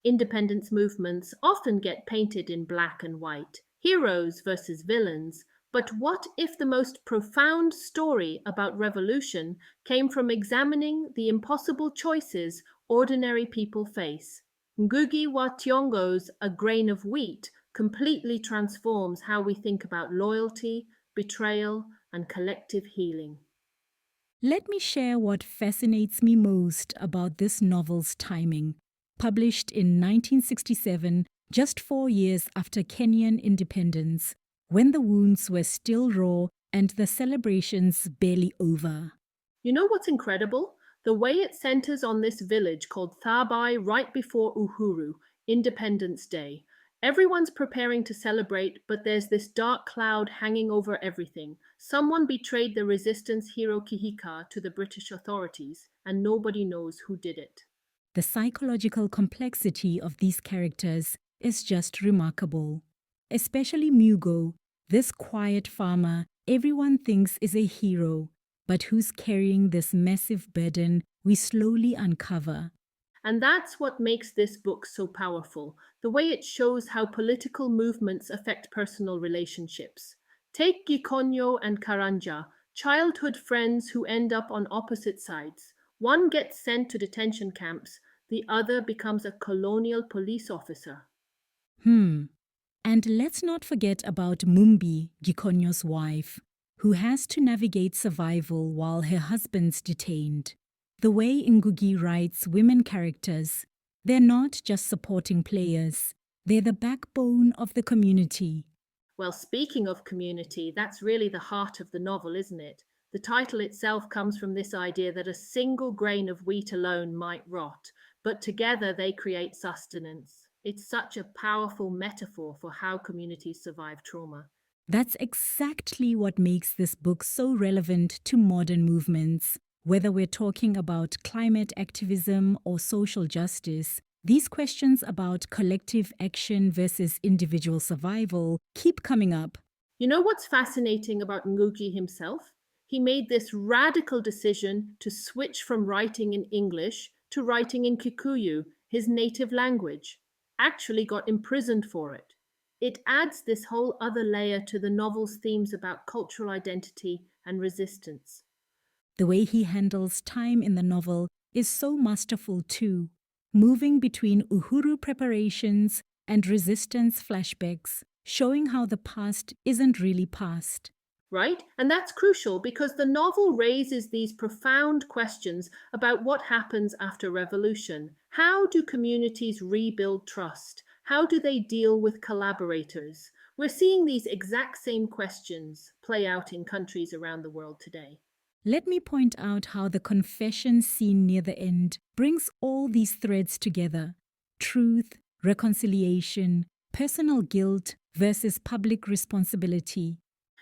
Independence movements often get painted in black and white, heroes versus villains. But what if the most profound story about revolution came from examining the impossible choices ordinary people face? Ngugi wa Thiong'o's A Grain of Wheat completely transforms how we think about loyalty, betrayal, and collective healing. Let me share what fascinates me most about this novel's timing. Published in 1967, just 4 years after Kenyan independence, when the wounds were still raw and the celebrations barely over. You know what's incredible? The way it centers on this village called Thabai right before Uhuru, Independence Day. Everyone's preparing to celebrate, but there's this dark cloud hanging over everything. Someone betrayed the resistance hero Kihika to the British authorities, and nobody knows who did it. The psychological complexity of these characters is just remarkable. Especially Mugo, this quiet farmer everyone thinks is a hero, but who's carrying this massive burden we slowly uncover. And that's what makes this book so powerful, the way it shows how political movements affect personal relationships. Take Gikonyo and Karanja, childhood friends who end up on opposite sides. One gets sent to detention camps, the other becomes a colonial police officer. And let's not forget about Mumbi, Gikonyo's wife, who has to navigate survival while her husband's detained. The way Ngugi writes women characters, they're not just supporting players, they're the backbone of the community. Well, speaking of community, that's really the heart of the novel, isn't it? The title itself comes from this idea that a single grain of wheat alone might rot, but together they create sustenance. It's such a powerful metaphor for how communities survive trauma. That's exactly what makes this book so relevant to modern movements. Whether we're talking about climate activism or social justice, these questions about collective action versus individual survival keep coming up. You know what's fascinating about Ngugi himself? He made this radical decision to switch from writing in English to writing in Kikuyu, his native language. Actually got imprisoned for it. It adds this whole other layer to the novel's themes about cultural identity and resistance. The way he handles time in the novel is so masterful too, moving between Uhuru preparations and resistance flashbacks, showing how the past isn't really past. Right? And that's crucial because the novel raises these profound questions about what happens after revolution. How do communities rebuild trust? How do they deal with collaborators? We're seeing these exact same questions play out in countries around the world today. Let me point out how the confession scene near the end brings all these threads together. Truth, reconciliation, personal guilt versus public responsibility.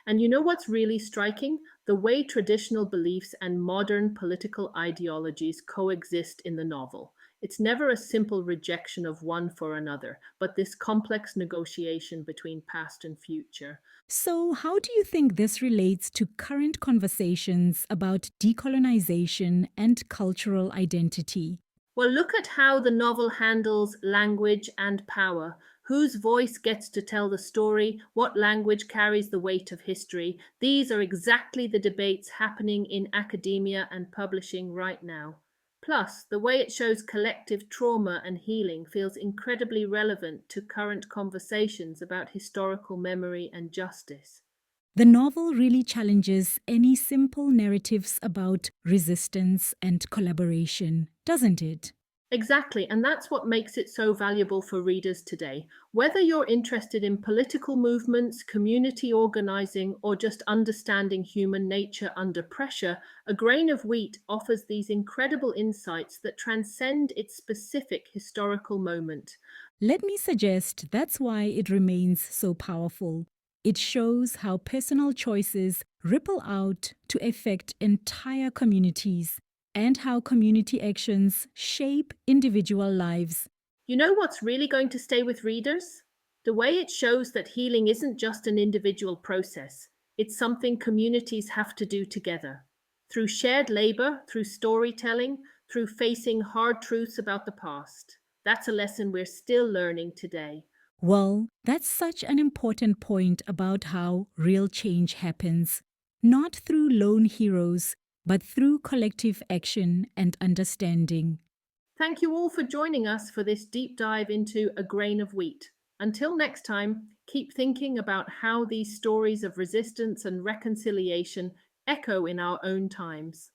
And you know what's really striking? The way traditional beliefs and modern political ideologies coexist in the novel. It's never a simple rejection of one for another, but this complex negotiation between past and future. So, how do you think this relates to current conversations about decolonization and cultural identity? Well, look at how the novel handles language and power. Whose voice gets to tell the story? What language carries the weight of history? These are exactly the debates happening in academia and publishing right now. Plus, the way it shows collective trauma and healing feels incredibly relevant to current conversations about historical memory and justice. The novel really challenges any simple narratives about resistance and collaboration, doesn't it? Exactly, and that's what makes it so valuable for readers today. Whether you're interested in political movements, community organizing, or just understanding human nature under pressure, A Grain of Wheat offers these incredible insights that transcend its specific historical moment. Let me suggest that's why it remains so powerful. It shows how personal choices ripple out to affect entire communities, and how community actions shape individual lives. You know what's really going to stay with readers? The way it shows that healing isn't just an individual process, it's something communities have to do together. Through shared labor, through storytelling, through facing hard truths about the past. That's a lesson we're still learning today. Well, that's such an important point about how real change happens, not through lone heroes, but through collective action and understanding. Thank you all for joining us for this deep dive into A Grain of Wheat. Until next time, keep thinking about how these stories of resistance and reconciliation echo in our own times.